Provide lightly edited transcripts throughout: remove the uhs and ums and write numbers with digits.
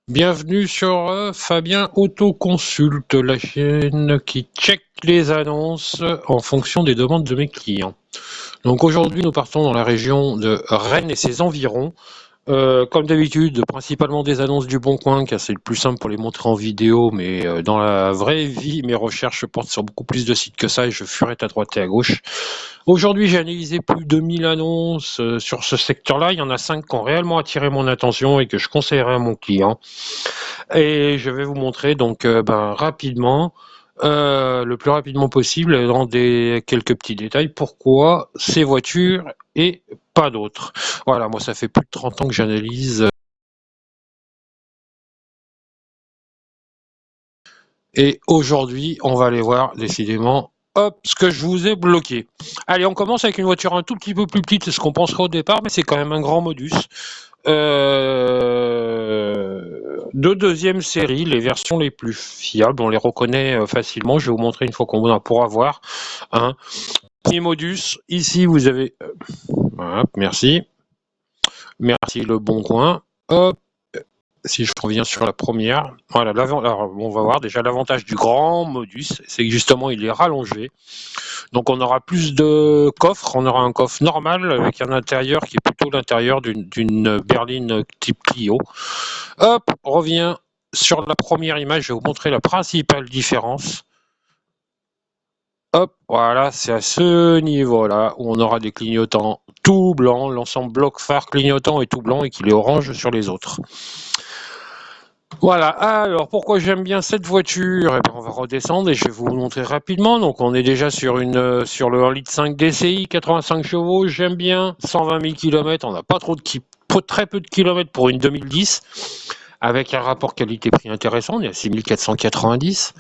Bienvenue sur Fabien Autoconsulte, la chaîne qui check les annonces en fonction des demandes de mes clients. Donc aujourd'hui, nous partons dans la région de Rennes et ses environs. Comme d'habitude, principalement des annonces du Bon Coin, car c'est le plus simple pour les montrer en vidéo, mais dans la vraie vie, mes recherches portent sur beaucoup plus de sites que ça et je furette à droite et à gauche. Aujourd'hui, j'ai analysé plus de 1000 annonces sur ce secteur-là. Il y en a 5 qui ont réellement attiré mon attention et que je conseillerais à mon client. Et je vais vous montrer donc rapidement, le plus rapidement possible, dans quelques petits détails, pourquoi ces voitures et pas d'autres. Voilà, moi ça fait plus de 30 ans que j'analyse. Et aujourd'hui, on va aller voir décidément, hop, ce que je vous ai bloqué. Allez, on commence avec une voiture un tout petit peu plus petite, c'est ce qu'on penserait au départ, mais c'est quand même un grand modus. De deuxième série, les versions les plus fiables, on les reconnaît facilement. Je vais vous montrer une fois qu'on pourra voir. Hein. Premier modus, ici vous avez... Hop, merci. Merci le Bon Coin. Hop. Si je reviens sur la première, voilà, alors, on va voir déjà l'avantage du grand modus, c'est que justement il est rallongé. Donc on aura plus de coffres, on aura un coffre normal avec un intérieur qui est plutôt l'intérieur d'une berline type Clio. Hop, on revient sur la première image, je vais vous montrer la principale différence. Hop, voilà, c'est à ce niveau-là où on aura des clignotants tout blancs, l'ensemble bloc phare clignotant est tout blanc et qu'il est orange sur les autres. Voilà, alors pourquoi j'aime bien cette voiture? Eh ben, on va redescendre et je vais vous montrer rapidement. Donc on est déjà sur le 1,5 litre DCI, 85 chevaux, j'aime bien, 120 000 km, on n'a pas très peu de kilomètres pour une 2010, avec un rapport qualité-prix intéressant, on est à 6 490.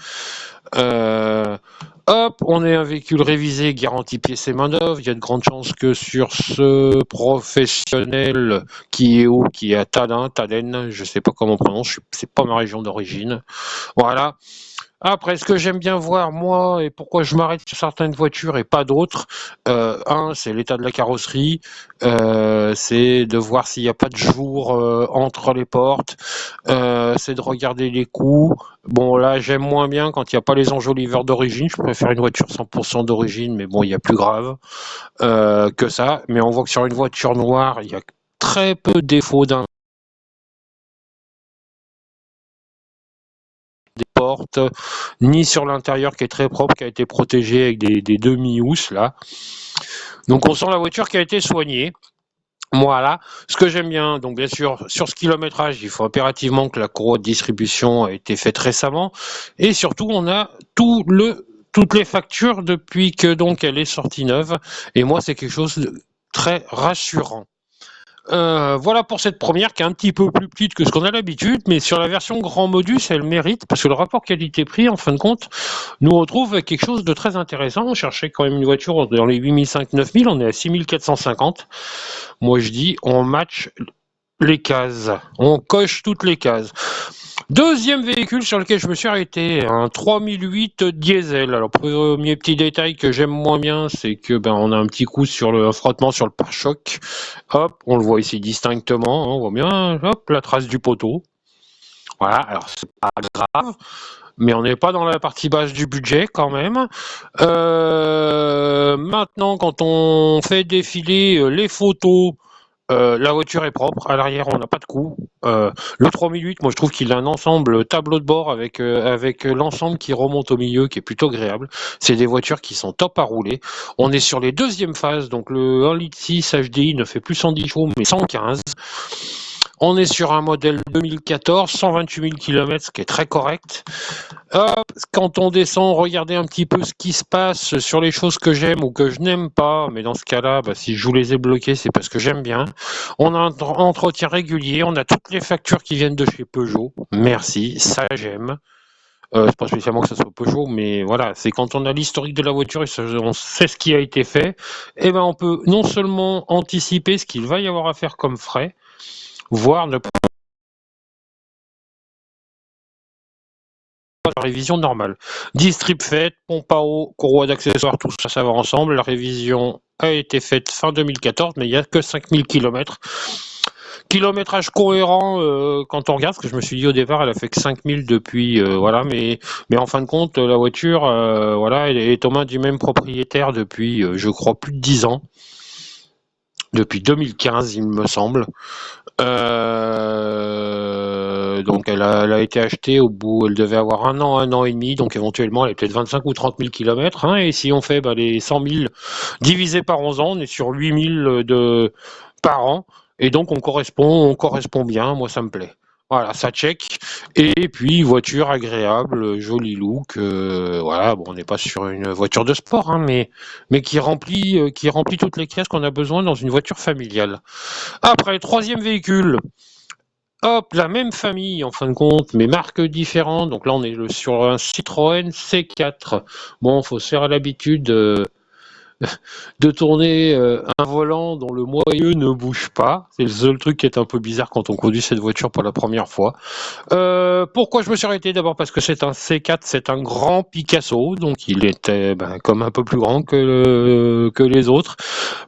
Hop, on est un véhicule révisé, garantie pièces et main-d'œuvre. Il y a de grandes chances que sur ce professionnel qui est à Tadden, je sais pas comment on prononce, c'est pas ma région d'origine. Voilà. Après, ce que j'aime bien voir, moi, et pourquoi je m'arrête sur certaines voitures et pas d'autres, c'est l'état de la carrosserie, c'est de voir s'il n'y a pas de jour entre les portes, c'est de regarder les coûts. Bon, là, j'aime moins bien quand il n'y a pas les enjoliveurs d'origine, je préfère une voiture 100% d'origine, mais bon, il y a plus grave que ça. Mais on voit que sur une voiture noire, il y a très peu de défauts des portes, ni sur l'intérieur qui est très propre, qui a été protégé avec des demi-housses là. Donc on sent la voiture qui a été soignée. Voilà, ce que j'aime bien, donc bien sûr, sur ce kilométrage, il faut impérativement que la courroie de distribution ait été faite récemment. Et surtout, on a toutes les factures depuis que donc elle est sortie neuve. Et moi, c'est quelque chose de très rassurant. Voilà pour cette première qui est un petit peu plus petite que ce qu'on a l'habitude, mais sur la version grand modus, elle mérite parce que le rapport qualité-prix, en fin de compte, nous retrouve quelque chose de très intéressant. On cherchait quand même une voiture dans les 8500-9000, on est à 6450. Moi je dis, on match les cases, on coche toutes les cases. Deuxième véhicule sur lequel je me suis arrêté, un 3008 diesel. Alors premier petit détail que j'aime moins bien, c'est que on a un petit coup sur le frottement sur le pare-choc. Hop, on le voit ici distinctement, on voit bien, hop, la trace du poteau. Voilà, alors c'est pas grave, mais on n'est pas dans la partie basse du budget quand même. Maintenant, quand on fait défiler les photos, la voiture est propre, à l'arrière on n'a pas de coup. Le 3008, moi je trouve qu'il a un ensemble tableau de bord avec l'ensemble qui remonte au milieu, qui est plutôt agréable. C'est des voitures qui sont top à rouler. On est sur les deuxièmes phases, donc le 1,6 litre HDI ne fait plus 110 chevaux mais 115. On est sur un modèle 2014, 128 000 km, ce qui est très correct. Hop, quand on descend, regardez un petit peu ce qui se passe sur les choses que j'aime ou que je n'aime pas. Mais dans ce cas-là, si je vous les ai bloquées, c'est parce que j'aime bien. On a un entretien régulier, on a toutes les factures qui viennent de chez Peugeot. Merci, ça j'aime. C'est pas spécialement que ce soit Peugeot, mais voilà, c'est quand on a l'historique de la voiture et on sait ce qui a été fait, et on peut non seulement anticiper ce qu'il va y avoir à faire comme frais, voire ne pas la révision normale. 10 strips faites, pompe à eau, courroie d'accessoires, tout ça, ça va ensemble. La révision a été faite fin 2014, mais il n'y a que 5000 km Kilométrage cohérent quand on regarde, parce que je me suis dit au départ, elle a fait que 5000 depuis, voilà, mais en fin de compte, la voiture, voilà, elle est aux mains du même propriétaire depuis, je crois, plus de 10 ans. Depuis 2015, il me semble. Donc elle a été achetée au bout, elle devait avoir un an et demi, donc éventuellement elle est peut-être 25 ou 30 000 kilomètres. Hein, et si on fait les 100 000 divisé par 11 ans, on est sur 8 000 par an. Et donc on correspond bien, moi ça me plaît. Voilà, ça check. Et puis voiture agréable, joli look. Voilà, bon, on n'est pas sur une voiture de sport, hein, mais qui remplit toutes les cases qu'on a besoin dans une voiture familiale. Après, troisième véhicule. Hop, la même famille en fin de compte, mais marques différentes. Donc là, on est sur un Citroën C4. Bon, faut se faire à l'habitude de tourner un volant dont le moyeu ne bouge pas. C'est le seul truc qui est un peu bizarre quand on conduit cette voiture pour la première fois. Pourquoi je me suis arrêté? D'abord parce que c'est un C4, c'est un grand Picasso, donc il était comme un peu plus grand que les autres.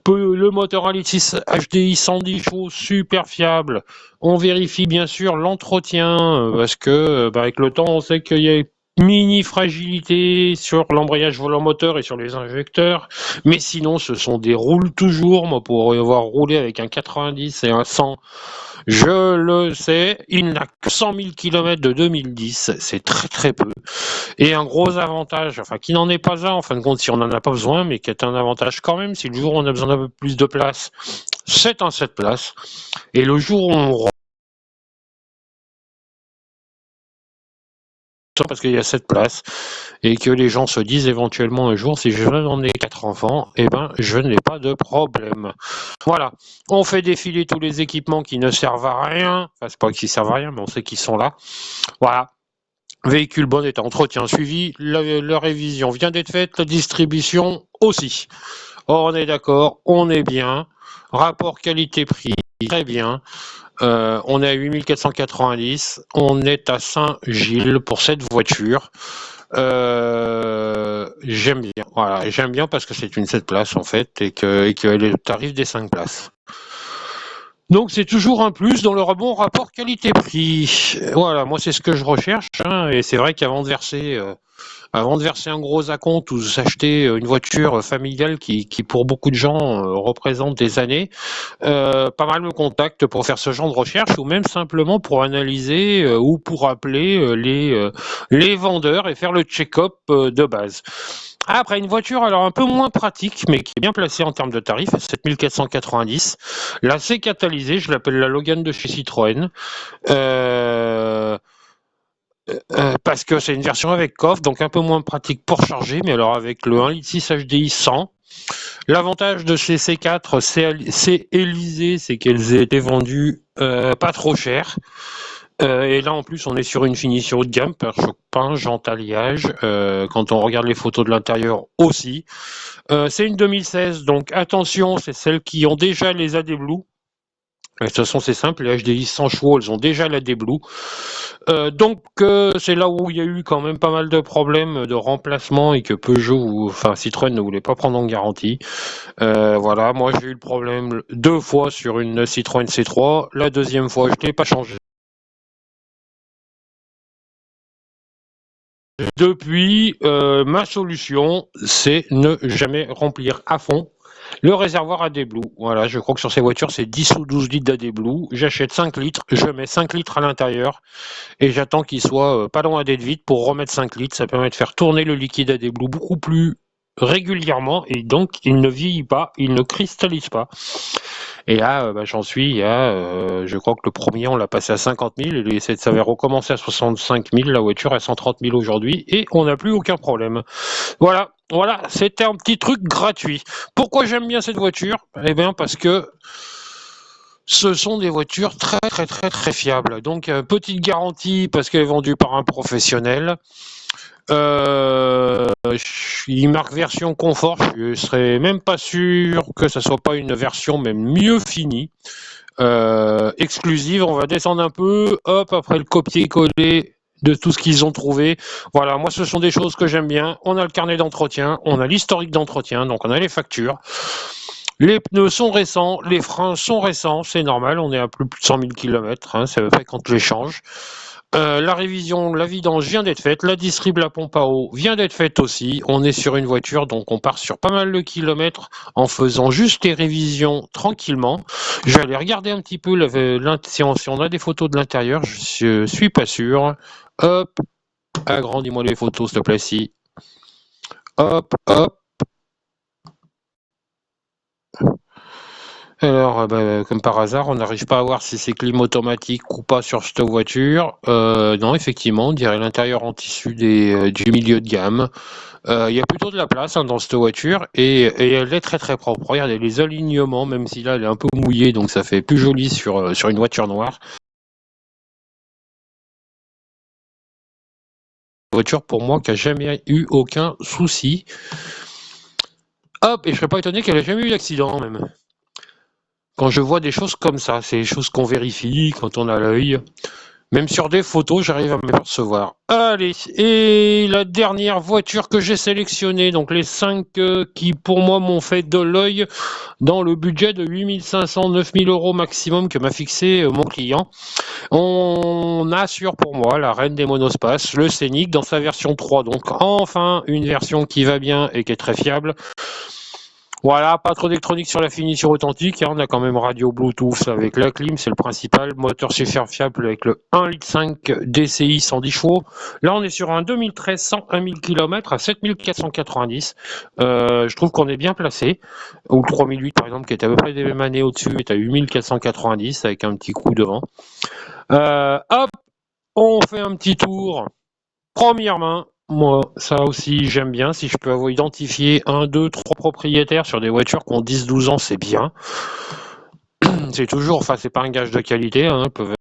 Le moteur 1.6 HDI 110 chevaux, super fiable. On vérifie bien sûr l'entretien, parce que avec le temps, on sait qu'il y a mini fragilité sur l'embrayage volant-moteur et sur les injecteurs, mais sinon ce sont des roules toujours. Moi, pour avoir roulé avec un 90 et un 100, je le sais, il n'a que 100 000 km de 2010, c'est très très peu. Et un gros avantage, enfin qui n'en est pas un en fin de compte si on n'en a pas besoin, mais qui est un avantage quand même, si le jour où on a besoin d'un peu plus de place, c'est un 7 places. Et le jour où on parce qu'il y a 7 places et que les gens se disent éventuellement un jour si je veux emmener 4 enfants, eh ben je n'ai pas de problème. Voilà, on fait défiler tous les équipements qui ne servent à rien, enfin c'est pas qu'ils servent à rien mais on sait qu'ils sont là. Voilà. Véhicule bon état, entretien suivi, la révision vient d'être faite, la distribution aussi. On est d'accord, on est bien. Rapport qualité-prix, très bien. On est à 8490, on est à Saint-Gilles pour cette voiture. J'aime bien, voilà, j'aime bien parce que c'est une 7 places en fait et qu'elle est le tarif des 5 places. Donc c'est toujours un plus dans le bon rapport qualité-prix. Voilà, moi c'est ce que je recherche, hein, et c'est vrai qu'avant de verser un gros acompte ou s'acheter une voiture familiale qui pour beaucoup de gens représente des années, pas mal me contactent pour faire ce genre de recherche ou même simplement pour analyser ou pour appeler les vendeurs et faire le check-up de base. Après, une voiture alors un peu moins pratique, mais qui est bien placée en termes de tarifs, 7490. La C catalysée, je l'appelle la Logan de chez Citroën. Parce que c'est une version avec coffre, donc un peu moins pratique pour charger, mais alors avec le 1.6 HDI 100. L'avantage de ces C4, c'est Élysée, c'est qu'elles aient été vendues pas trop cher. Et là en plus on est sur une finition haut de gamme, pare-choc peint, jante alliage, quand on regarde les photos de l'intérieur aussi. C'est une 2016, donc attention, c'est celles qui ont déjà les AD Blue. De toute façon, c'est simple, les HDI 100 chevaux, elles ont déjà la Blue. Donc, c'est là où il y a eu quand même pas mal de problèmes de remplacement et que Citroën ne voulait pas prendre en garantie. Voilà, moi j'ai eu le problème 2 fois sur une Citroën C3. La deuxième fois, je ne l'ai pas changé. Depuis, ma solution, c'est ne jamais remplir à fond le réservoir AD-Blue. Voilà, je crois que sur ces voitures, c'est 10 ou 12 litres d'AD-Blue. J'achète 5 litres, je mets 5 litres à l'intérieur et j'attends qu'il soit pas loin d'être vide pour remettre 5 litres. Ça permet de faire tourner le liquide AD-Blue beaucoup plus régulièrement et donc il ne vieillit pas, il ne cristallise pas. Et là, j'en suis je crois que le premier, on l'a passé à 50 000 et ça va recommencer à 65 000. La voiture est à 130 000 aujourd'hui et on n'a plus aucun problème. Voilà, c'était un petit truc gratuit. Pourquoi j'aime bien cette voiture? Eh bien, parce que ce sont des voitures très, très, très, très fiables. Donc, petite garantie parce qu'elle est vendue par un professionnel. Il marque version confort, je serais même pas sûr que ça soit pas une version même mieux finie. Exclusive, on va descendre un peu, hop, après le copier-coller de tout ce qu'ils ont trouvé. Voilà, moi ce sont des choses que j'aime bien. On a le carnet d'entretien, on a l'historique d'entretien, donc on a les factures. Les pneus sont récents, les freins sont récents, c'est normal, on est à plus de 100 000 km, hein, c'est à peu près quand on les change. La révision, la vidange vient d'être faite, la distrib, la pompe à eau vient d'être faite aussi. On est sur une voiture, donc on part sur pas mal de kilomètres en faisant juste les révisions tranquillement. Je vais aller regarder un petit peu si on a des photos de l'intérieur, je suis pas sûr. Hop, agrandis-moi les photos s'il te plaît, si. Hop, hop. Alors, comme par hasard, on n'arrive pas à voir si c'est clim automatique ou pas sur cette voiture. Non, effectivement, on dirait l'intérieur en tissu du milieu de gamme. Il y a plutôt de la place, hein, dans cette voiture et elle est très très propre. Regardez les alignements, même si là elle est un peu mouillée, donc ça fait plus joli sur une voiture noire. Voiture pour moi qui a jamais eu aucun souci. Hop, et je serais pas étonné qu'elle ait jamais eu d'accident même. Quand je vois des choses comme ça, c'est des choses qu'on vérifie quand on a l'œil. Même sur des photos, j'arrive à m'apercevoir. Allez, et la dernière voiture que j'ai sélectionnée, donc les 5 qui pour moi m'ont fait de l'œil dans le budget de 8500, 9000 euros maximum que m'a fixé mon client. On assure pour moi la reine des monospaces, le Scénic dans sa version 3. Donc enfin une version qui va bien et qui est très fiable. Voilà, pas trop d'électronique sur la finition authentique, hein. On a quand même radio Bluetooth avec la clim, c'est le principal. Moteur super fiable avec le 1,5 litre DCI 110 chevaux. Là, on est sur un 2013 101 000 km à 7490. Je trouve qu'on est bien placé. Ou le 3008 par exemple, qui est à peu près des mêmes années au-dessus, est à 8490 avec un petit coup devant. Hop, on fait un petit tour. Première main. Moi, ça aussi, j'aime bien. Si je peux avoir identifié 1, 2, 3 propriétaires sur des voitures qui ont 10-12 ans, c'est bien. C'est toujours, enfin, c'est pas un gage de qualité, hein, peuvent